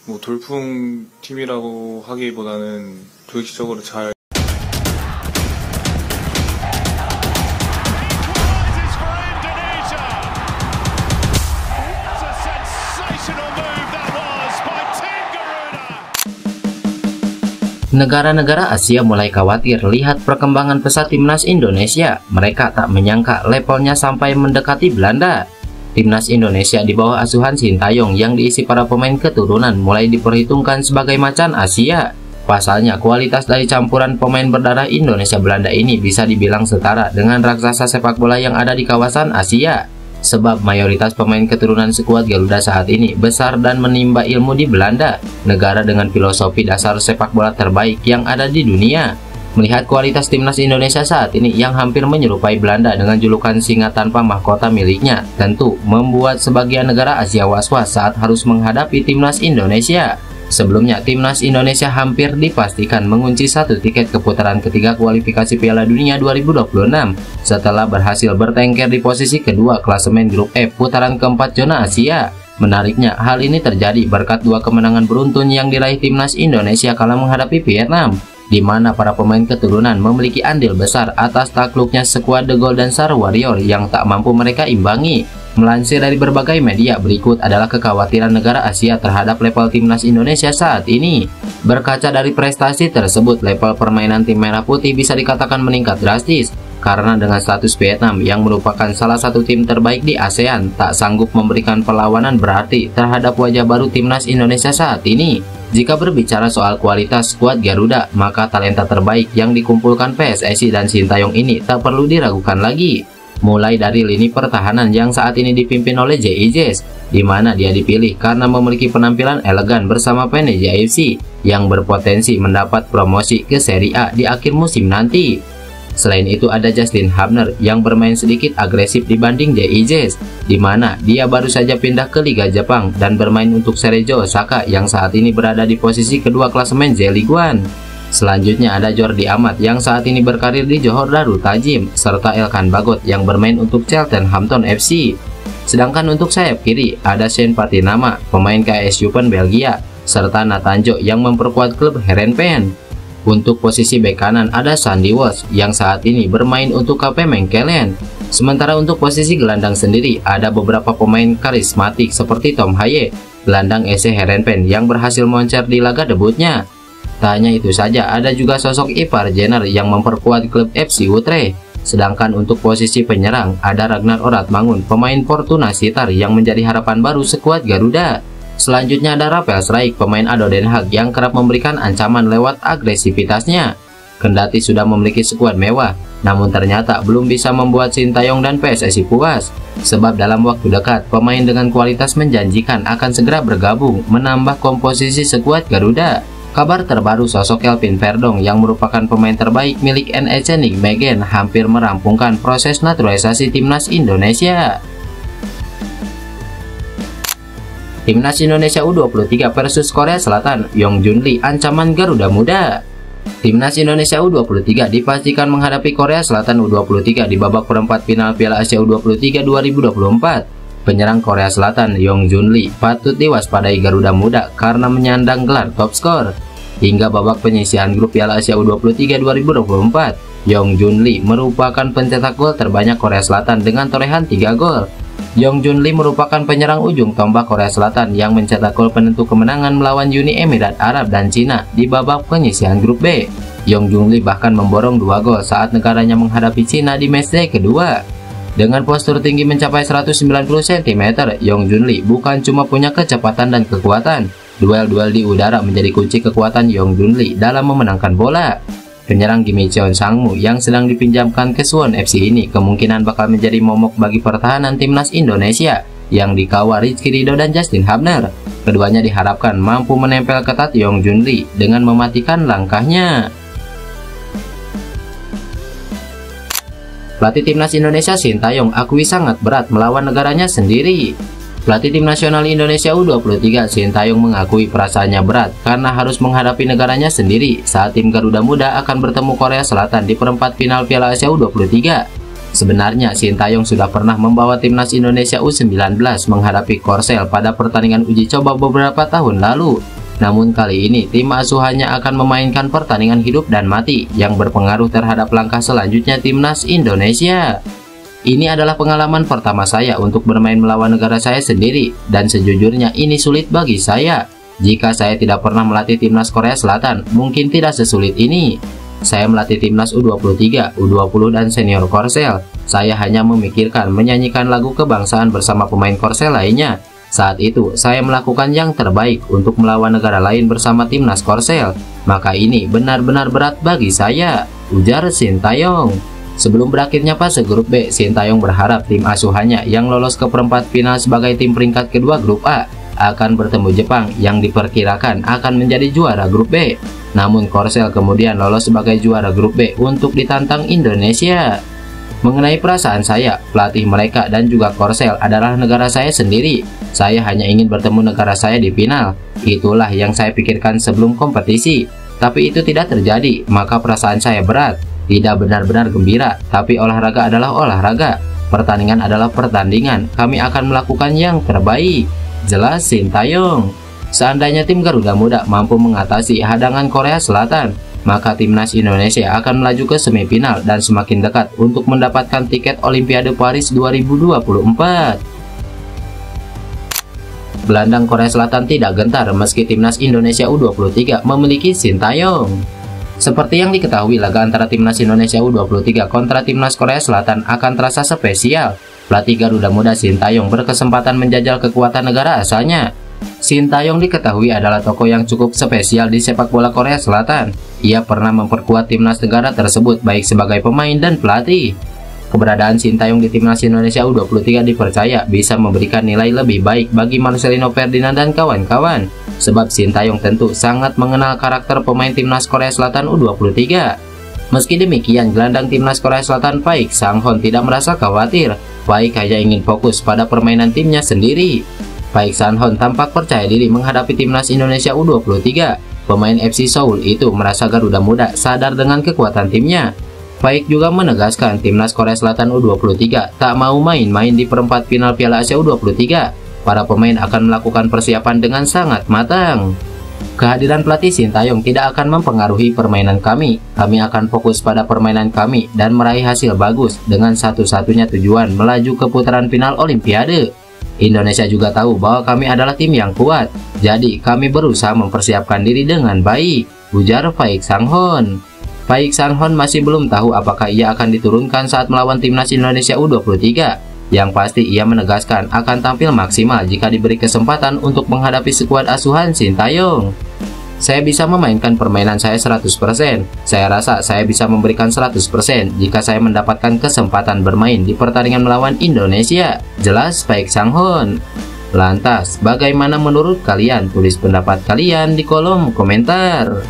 뭐 돌풍 팀이라고 하기보다는 조직적으로 잘 Negara-negara Asia mulai khawatir lihat perkembangan pesat timnas Indonesia. Mereka tak menyangka levelnya sampai mendekati Belanda. Timnas Indonesia di bawah asuhan Sintayong yang diisi para pemain keturunan mulai diperhitungkan sebagai macan Asia. Pasalnya, kualitas dari campuran pemain berdarah Indonesia Belanda ini bisa dibilang setara dengan raksasa sepak bola yang ada di kawasan Asia. Sebab mayoritas pemain keturunan skuad Garuda saat ini besar dan menimba ilmu di Belanda, negara dengan filosofi dasar sepak bola terbaik yang ada di dunia. Melihat kualitas timnas Indonesia saat ini yang hampir menyerupai Belanda dengan julukan singa tanpa mahkota miliknya, tentu membuat sebagian negara Asia was-was saat harus menghadapi timnas Indonesia. Sebelumnya, timnas Indonesia hampir dipastikan mengunci satu tiket ke putaran ketiga kualifikasi Piala Dunia 2026 setelah berhasil bertengker di posisi kedua klasemen grup F putaran keempat zona Asia. Menariknya, hal ini terjadi berkat dua kemenangan beruntun yang diraih timnas Indonesia kala menghadapi Vietnam, di mana para pemain keturunan memiliki andil besar atas takluknya skuad The Golden Star Warrior yang tak mampu mereka imbangi. Melansir dari berbagai media, berikut adalah kekhawatiran negara Asia terhadap level timnas Indonesia saat ini. Berkaca dari prestasi tersebut, level permainan tim merah putih bisa dikatakan meningkat drastis, karena dengan status Vietnam yang merupakan salah satu tim terbaik di ASEAN tak sanggup memberikan perlawanan berarti terhadap wajah baru timnas Indonesia saat ini. Jika berbicara soal kualitas skuad Garuda, maka talenta terbaik yang dikumpulkan PSSI dan Sintayong ini tak perlu diragukan lagi. Mulai dari lini pertahanan yang saat ini dipimpin oleh JIJS, di mana dia dipilih karena memiliki penampilan elegan bersama Venezia FC yang berpotensi mendapat promosi ke Serie A di akhir musim nanti. Selain itu ada Justin Hubner yang bermain sedikit agresif dibanding JIJS, di mana dia baru saja pindah ke Liga Jepang dan bermain untuk Cerezo Osaka yang saat ini berada di posisi kedua klasemen J-League One. Selanjutnya ada Jordi Amat yang saat ini berkarir di Johor Darul Tajim, serta Elkan Bagot yang bermain untuk Cheltenham FC. Sedangkan untuk sayap kiri ada Shane Patinama, pemain KS Eupen Belgia, serta Natanjo yang memperkuat klub Heerenveen. Untuk posisi bek kanan ada Sandy Walsh yang saat ini bermain untuk KP Mechelen. Sementara untuk posisi gelandang sendiri ada beberapa pemain karismatik seperti Tom Haye, gelandang SC Heerenveen yang berhasil moncer di laga debutnya. Tak hanya itu saja, ada juga sosok Ivar Jenner yang memperkuat klub FC Utrecht. Sedangkan untuk posisi penyerang, ada Ragnar Oratmangun, pemain Fortuna Sittard yang menjadi harapan baru skuad Garuda. Selanjutnya ada Rafael Struijk, pemain ADO Den Haag yang kerap memberikan ancaman lewat agresivitasnya. Kendati sudah memiliki skuad mewah, namun ternyata belum bisa membuat Sintayong dan PSSI puas. Sebab dalam waktu dekat, pemain dengan kualitas menjanjikan akan segera bergabung menambah komposisi skuad Garuda. Kabar terbaru, sosok Kelvin Verdong yang merupakan pemain terbaik milik NEC Nijmegen hampir merampungkan proses naturalisasi timnas Indonesia. Timnas Indonesia U23 versus Korea Selatan, Yong Jun Lee ancaman Garuda Muda. Timnas Indonesia U23 dipastikan menghadapi Korea Selatan U23 di babak perempat final Piala Asia U23 2024. Penyerang Korea Selatan Yong Jun Lee patut diwaspadai Garuda Muda karena menyandang gelar top skor. Hingga babak penyisihan grup Piala Asia U23 2024, Yong Jun Lee merupakan pencetak gol terbanyak Korea Selatan dengan torehan 3 gol. Yong Jun Lee merupakan penyerang ujung tombak Korea Selatan yang mencetak gol penentu kemenangan melawan Uni Emirat Arab dan Cina di babak penyisihan grup B. Yong Jun Lee bahkan memborong 2 gol saat negaranya menghadapi Cina di matchday kedua. Dengan postur tinggi mencapai 190 cm, Yong Jun Lee bukan cuma punya kecepatan dan kekuatan. Duel-duel di udara menjadi kunci kekuatan Yong Jun Lee dalam memenangkan bola. Penyerang Gimcheon Sangmu yang sedang dipinjamkan ke Suwon FC ini kemungkinan bakal menjadi momok bagi pertahanan timnas Indonesia yang dikawal Rizky Ridho dan Justin Hubner. Keduanya diharapkan mampu menempel ketat Yong Jun Lee dengan mematikan langkahnya. Pelatih timnas Indonesia Sintayong akui sangat berat melawan negaranya sendiri. Pelatih tim nasional Indonesia U23 Sintayong mengakui perasaannya berat karena harus menghadapi negaranya sendiri saat tim Garuda Muda akan bertemu Korea Selatan di perempat final Piala Asia U23. Sebenarnya Sintayong sudah pernah membawa timnas Indonesia U19 menghadapi Korsel pada pertandingan uji coba beberapa tahun lalu. Namun kali ini tim asuhannya akan memainkan pertandingan hidup dan mati yang berpengaruh terhadap langkah selanjutnya timnas Indonesia. Ini adalah pengalaman pertama saya untuk bermain melawan negara saya sendiri, dan sejujurnya ini sulit bagi saya. Jika saya tidak pernah melatih timnas Korea Selatan, mungkin tidak sesulit ini. Saya melatih timnas U23, U20 dan senior Korsel. Saya hanya memikirkan menyanyikan lagu kebangsaan bersama pemain Korsel lainnya. Saat itu, saya melakukan yang terbaik untuk melawan negara lain bersama timnas Korsel. Maka ini benar-benar berat bagi saya, ujar Sintayong. Sebelum berakhirnya fase grup B, Sintayong berharap tim asuhannya yang lolos ke perempat final sebagai tim peringkat kedua grup A akan bertemu Jepang yang diperkirakan akan menjadi juara grup B. Namun Korsel kemudian lolos sebagai juara grup B untuk ditantang Indonesia. Mengenai perasaan saya, pelatih mereka dan juga Korsel adalah negara saya sendiri. Saya hanya ingin bertemu negara saya di final. Itulah yang saya pikirkan sebelum kompetisi. Tapi itu tidak terjadi, maka perasaan saya berat. Tidak benar-benar gembira, tapi olahraga adalah olahraga. Pertandingan adalah pertandingan. Kami akan melakukan yang terbaik, jelas Sintayong. Seandainya tim Garuda Muda mampu mengatasi hadangan Korea Selatan, maka timnas Indonesia akan melaju ke semifinal dan semakin dekat untuk mendapatkan tiket Olimpiade Paris 2024. Gelandang Korea Selatan tidak gentar meski timnas Indonesia U23 memiliki Sintayong. Seperti yang diketahui, laga antara timnas Indonesia U23 kontra timnas Korea Selatan akan terasa spesial. Pelatih Garuda Muda Sintayong berkesempatan menjajal kekuatan negara asalnya. Sintayong diketahui adalah tokoh yang cukup spesial di sepak bola Korea Selatan. Ia pernah memperkuat timnas negara tersebut baik sebagai pemain dan pelatih. Keberadaan Sintayong di timnas Indonesia U23 dipercaya bisa memberikan nilai lebih baik bagi Marcelino Ferdinand dan kawan-kawan. Sebab Sintayong tentu sangat mengenal karakter pemain timnas Korea Selatan U23. Meski demikian, gelandang timnas Korea Selatan Paik Sang-hoon tidak merasa khawatir. Paik hanya ingin fokus pada permainan timnya sendiri. Paik Sang-hoon tampak percaya diri menghadapi timnas Indonesia U23. Pemain FC Seoul itu merasa Garuda Muda sadar dengan kekuatan timnya. Paik juga menegaskan timnas Korea Selatan U23 tak mau main-main di perempat final Piala Asia U23. Para pemain akan melakukan persiapan dengan sangat matang. Kehadiran pelatih Sintayong tidak akan mempengaruhi permainan kami. Kami akan fokus pada permainan kami dan meraih hasil bagus dengan satu-satunya tujuan melaju ke putaran final Olimpiade. Indonesia juga tahu bahwa kami adalah tim yang kuat, jadi kami berusaha mempersiapkan diri dengan baik, ujar Paik Sang-hoon. Paik Sang-hoon masih belum tahu apakah ia akan diturunkan saat melawan timnas Indonesia U23. Yang pasti ia menegaskan akan tampil maksimal jika diberi kesempatan untuk menghadapi skuad asuhan Sintayong. Saya bisa memainkan permainan saya 100%. Saya rasa saya bisa memberikan 100% jika saya mendapatkan kesempatan bermain di pertandingan melawan Indonesia, jelas Paik Sang-hoon. Lantas, bagaimana menurut kalian? Tulis pendapat kalian di kolom komentar.